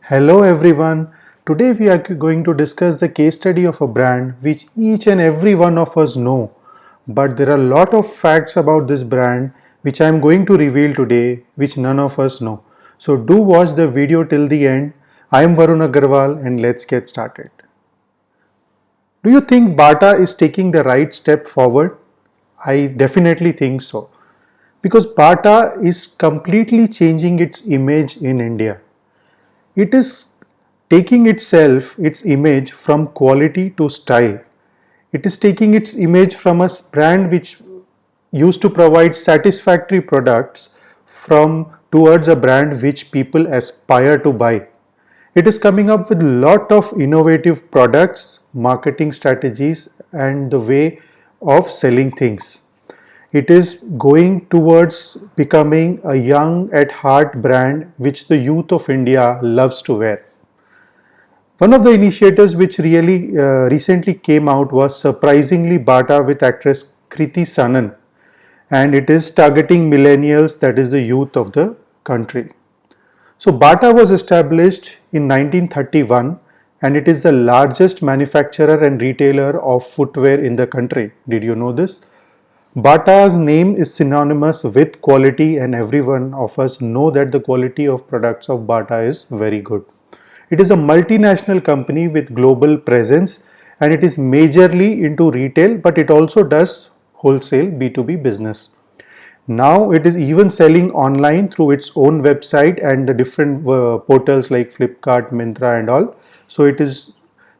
Hello everyone. Today we are going to discuss the case study of a brand which each and every one of us know. But there are a lot of facts about this brand which I am going to reveal today which none of us know. So do watch the video till the end. I am Varun Agarwal and let's get started. Do you think Bata is taking the right step forward? I definitely think so. Because Bata is completely changing its image in India. It is taking its image from quality to style. It is taking its image from a brand which used to provide satisfactory products from towards a brand which people aspire to buy. It is coming up with a lot of innovative products, marketing strategies, and the way of selling things. It is going towards becoming a young at heart brand which the youth of India loves to wear. One of the initiatives which really recently came out was surprisingly Bata with actress Kriti Sanan, and it is targeting millennials, that is the youth of the country. So Bata was established in 1931 and it is the largest manufacturer and retailer of footwear in the country. Did you know this? Bata's name is synonymous with quality and every one of us know that the quality of products of Bata is very good. It is a multinational company with global presence and it is majorly into retail, but it also does wholesale B2B business. Now it is even selling online through its own website and the different portals like Flipkart, Myntra and all. So it is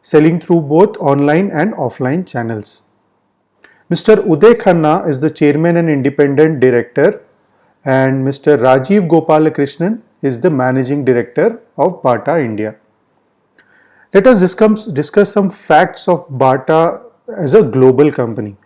selling through both online and offline channels. Mr. Uday Khanna is the chairman and independent director, and Mr. Rajiv Gopalakrishnan is the managing director of Bata India. Let us discuss some facts of Bata as a global company.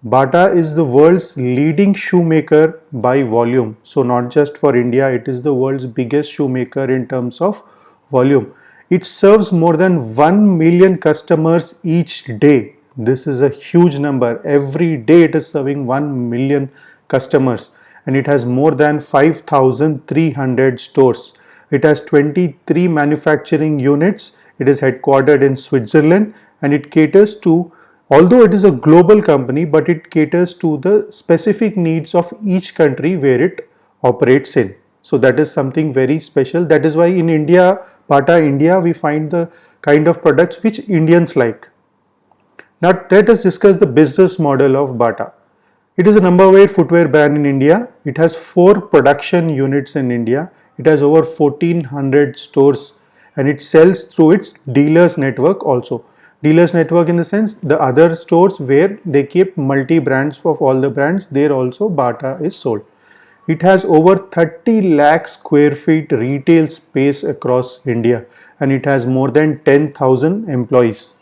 Bata is the world's leading shoemaker by volume. So not just for India, it is the world's biggest shoemaker in terms of volume. It serves more than 1 million customers each day. This is a huge number. Every day it is serving 1 million customers and it has more than 5,300 stores. It has 23 manufacturing units. It is headquartered in Switzerland and it caters to, although it is a global company, but it caters to the specific needs of each country where it operates in. So that is something very special. That is why in India, Bata India, we find the kind of products which Indians like. Now let us discuss the business model of Bata. It is a number one footwear brand in India. It has 4 production units in India. It has over 1400 stores and it sells through its dealers network also. Dealers network in the sense the other stores where they keep multi brands of all the brands, there also Bata is sold. It has over 30 lakh square feet retail space across India and it has more than 10,000 employees.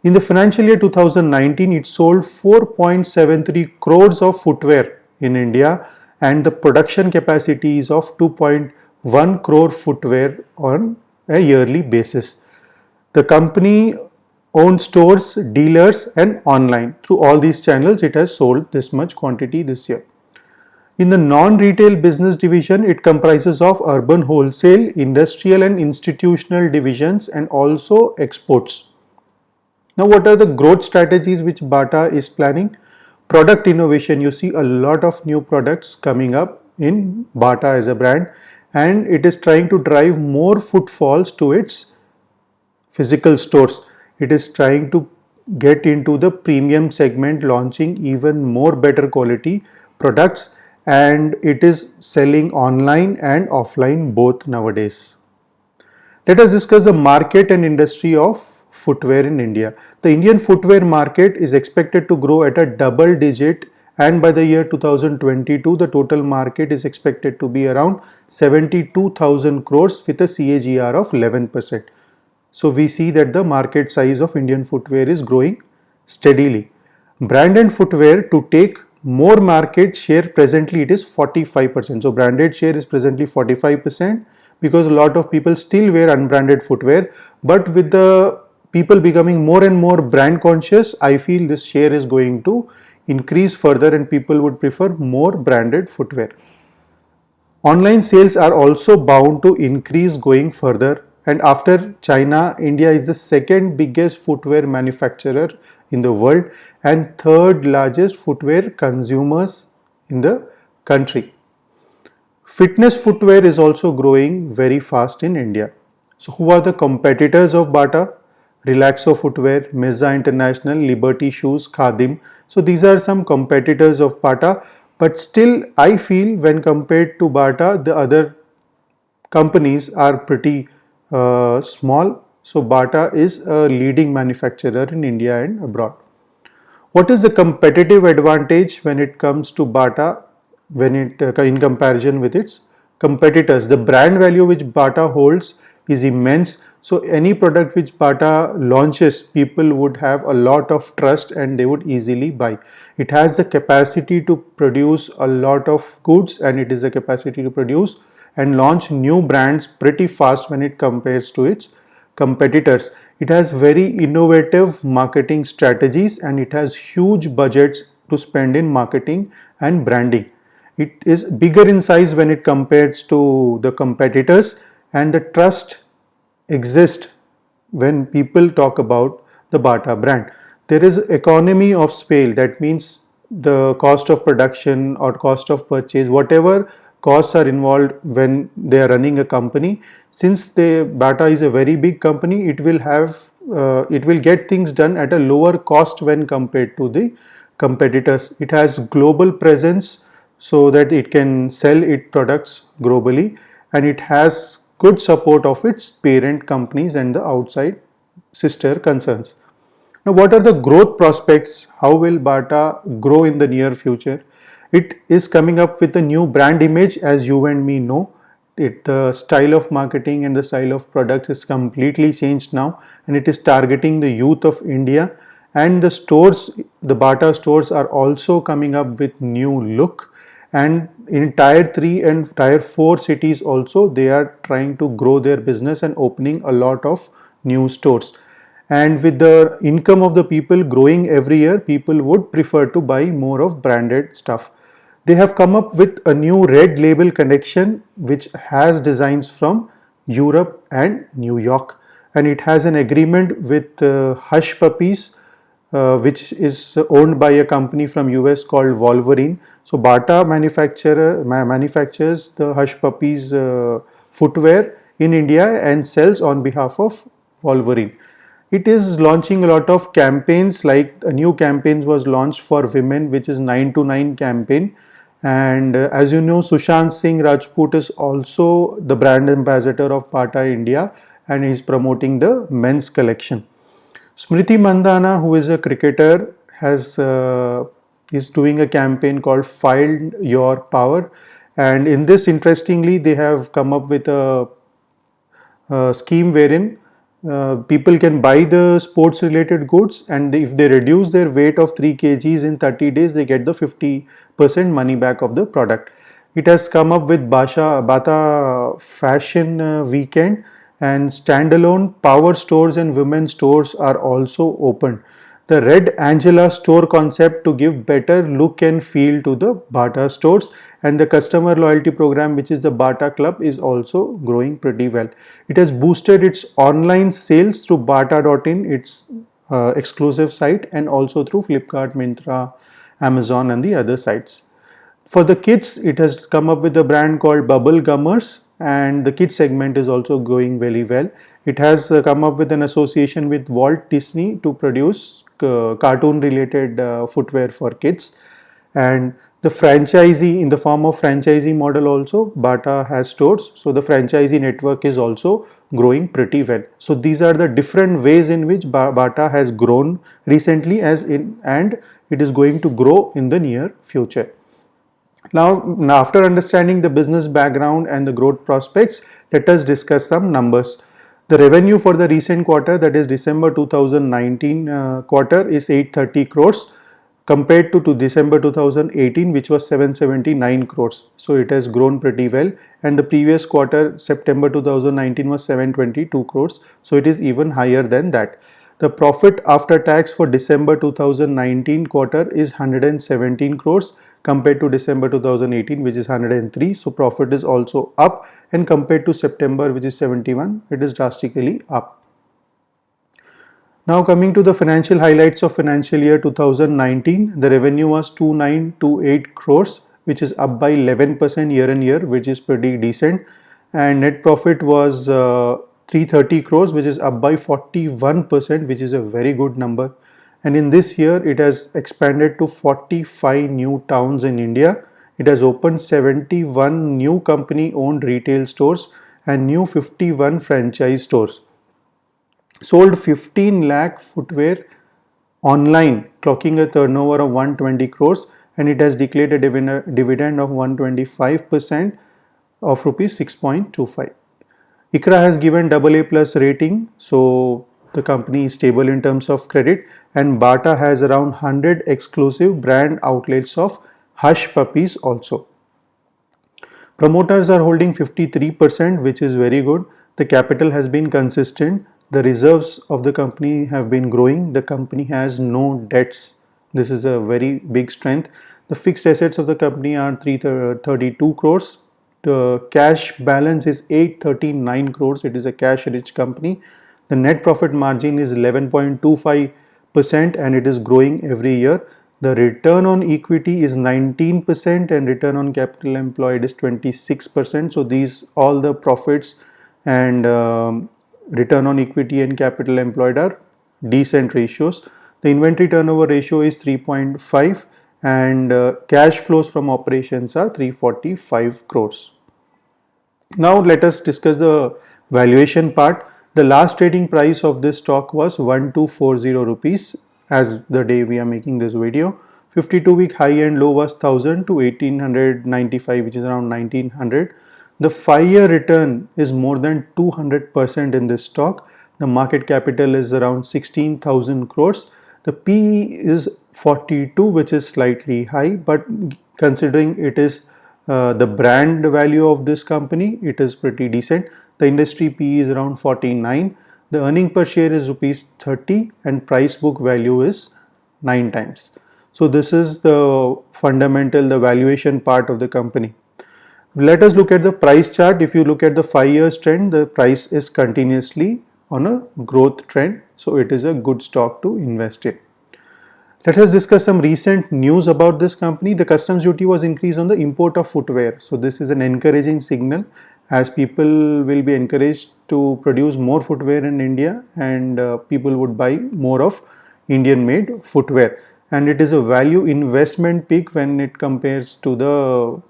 In the financial year 2019, it sold 4.73 crores of footwear in India and the production capacity is of 2.1 crore footwear on a yearly basis. The company owns stores, dealers and online. Through all these channels, it has sold this much quantity this year. In the non-retail business division, it comprises of urban wholesale, industrial and institutional divisions and also exports. Now, what are the growth strategies which Bata is planning? Product innovation. You see a lot of new products coming up in Bata as a brand and it is trying to drive more footfalls to its physical stores. It is trying to get into the premium segment, launching even more better quality products and it is selling online and offline both nowadays. Let us discuss the market and industry of footwear in India. The Indian footwear market is expected to grow at a double digit and by the year 2022 the total market is expected to be around 72,000 crores with a CAGR of 11%. So we see that the market size of Indian footwear is growing steadily. Branded footwear to take more market share, presently it is 45%. So branded share is presently 45% because a lot of people still wear unbranded footwear, but with the people becoming more and more brand conscious, I feel this share is going to increase further and people would prefer more branded footwear. Online sales are also bound to increase going further, and after China, India is the second biggest footwear manufacturer in the world and third largest footwear consumers in the country. Fitness footwear is also growing very fast in India. So, who are the competitors of Bata? Relaxo Footwear, Mirza International, Liberty Shoes, Khadim. So, these are some competitors of Bata, but still, I feel when compared to Bata, the other companies are pretty small. So, Bata is a leading manufacturer in India and abroad. What is the competitive advantage when it comes to Bata when it in comparison with its competitors? The brand value which Bata holds is immense. So any product which Bata launches, people would have a lot of trust and they would easily buy. It has the capacity to produce a lot of goods, and it is the capacity to produce and launch new brands pretty fast when it compares to its competitors. It has very innovative marketing strategies and it has huge budgets to spend in marketing and branding. It is bigger in size when it compares to the competitors, and the trust exists when people talk about the Bata brand. There is economy of scale, that means the cost of production or cost of purchase, whatever costs are involved when they are running a company. Since the Bata is a very big company, it will get things done at a lower cost when compared to the competitors. It has global presence so that it can sell its products globally, and it has good support of its parent companies and the outside sister concerns. Now, what are the growth prospects? How will Bata grow in the near future? It is coming up with a new brand image, as you and me know. The style of marketing and the style of products is completely changed now, and it is targeting the youth of India. And the stores, the Bata stores, are also coming up with new look. And in tier 3 and tier 4 cities also, they are trying to grow their business and opening a lot of new stores. And with the income of the people growing every year, people would prefer to buy more of branded stuff. They have come up with a new red label collection which has designs from Europe and New York, and it has an agreement with Hush Puppies, which is owned by a company from US called Wolverine. So Bata manufactures the Hush Puppies footwear in India and sells on behalf of Wolverine. It is launching a lot of campaigns, like a new campaign was launched for women, which is 9 to 9 campaign. And as you know, Sushant Singh Rajput is also the brand ambassador of Bata India, and is promoting the men's collection. Smriti Mandhana, who is a cricketer, is doing a campaign called Find Your Power, and in this, interestingly, they have come up with a scheme wherein people can buy the sports related goods, and if they reduce their weight of 3 kgs in 30 days, they get the 50% money back of the product. It has come up with Bata Fashion Weekend, and standalone power stores and women's stores are also opened. The Red Angela store concept to give better look and feel to the Bata stores, and the customer loyalty program, which is the Bata Club, is also growing pretty well. It has boosted its online sales through bata.in, its exclusive site, and also through Flipkart, Myntra, Amazon and the other sites. For the kids, it has come up with a brand called Bubble Gummers, and the kids segment is also going very well. It has come up with an association with Walt Disney to produce cartoon related footwear for kids, and the franchisee, in the form of franchisee model also, Bata has stores, so the franchisee network is also growing pretty well. So these are the different ways in which Bata has grown recently, and it is going to grow in the near future. Now, after understanding the business background and the growth prospects, let us discuss some numbers. The revenue for the recent quarter, that is December 2019 quarter, is 830 crores compared to December 2018, which was 779 crores. So it has grown pretty well, and the previous quarter, September 2019, was 722 crores. So it is even higher than that. The profit after tax for December 2019 quarter is 117 crores compared to December 2018, which is 103. So profit is also up, and compared to September, which is 71, it is drastically up. Now coming to the financial highlights of financial year 2019, the revenue was 2928 crores, which is up by 11% year on year, which is pretty decent. And net profit was 330 crores, which is up by 41%, which is a very good number. And in this year, it has expanded to 45 new towns in India. It has opened 71 new company owned retail stores and new 51 franchise stores. Sold 15 lakh footwear online, clocking a turnover of 120 crores, and it has declared a dividend of 125% of rupees 6.25. ICRA has given AA plus rating, so the company is stable in terms of credit, and Bata has around 100 exclusive brand outlets of Hush puppies also. Promoters are holding 53%, which is very good. The capital has been consistent. The reserves of the company have been growing. The company has no debts. This is a very big strength. The fixed assets of the company are 332 crores. The cash balance is 839 crores. It is a cash rich company. The net profit margin is 11.25% and it is growing every year. The return on equity is 19% and return on capital employed is 26%. So these all the profits and return on equity and capital employed are decent ratios. The inventory turnover ratio is 3.5 and cash flows from operations are 345 crores. Now let us discuss the valuation part. The last trading price of this stock was 1240 rupees as the day we are making this video. 52-week high and low was 1000 to 1895, which is around 1900. The 5-year return is more than 200% in this stock. The market capital is around 16,000 crores. The PE is 42, which is slightly high, but considering it is the brand value of this company, it is pretty decent. The industry PE is around 49. The earning per share is rupees 30 and price book value is 9 times. So this is the fundamental, the valuation part of the company. Let us look at the price chart. If you look at the 5-year trend, the price is continuously on a growth trend. So it is a good stock to invest in. Let us discuss some recent news about this company. The customs duty was increased on the import of footwear. So this is an encouraging signal as people will be encouraged to produce more footwear in India and people would buy more of Indian made footwear. And it is a value investment peak when it compares to the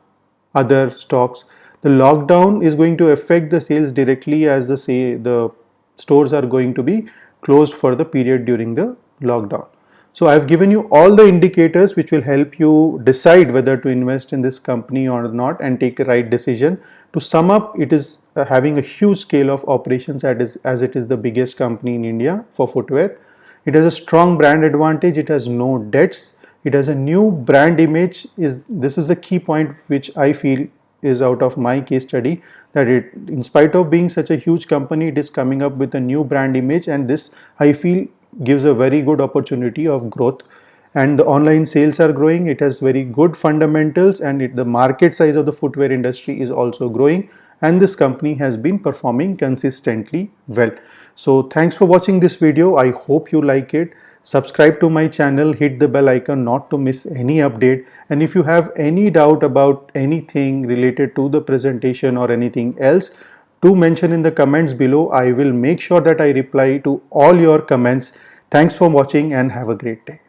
other stocks. The lockdown is going to affect the sales directly as the stores are going to be closed for the period during the lockdown. So I have given you all the indicators which will help you decide whether to invest in this company or not and take a right decision. To sum up, it is having a huge scale of operations as it is the biggest company in India for footwear. It has a strong brand advantage. It has no debts. It has a new brand image. This is the key point which I feel is out of my case study, that it, in spite of being such a huge company, it is coming up with a new brand image, and this I feel gives a very good opportunity of growth. And the online sales are growing. It has very good fundamentals, and the market size of the footwear industry is also growing, and this company has been performing consistently well. So thanks for watching this video. I hope you like it. Subscribe to my channel, hit the bell icon not to miss any update, and if you have any doubt about anything related to the presentation or anything else, do mention in the comments below. I will make sure that I reply to all your comments. Thanks for watching and have a great day.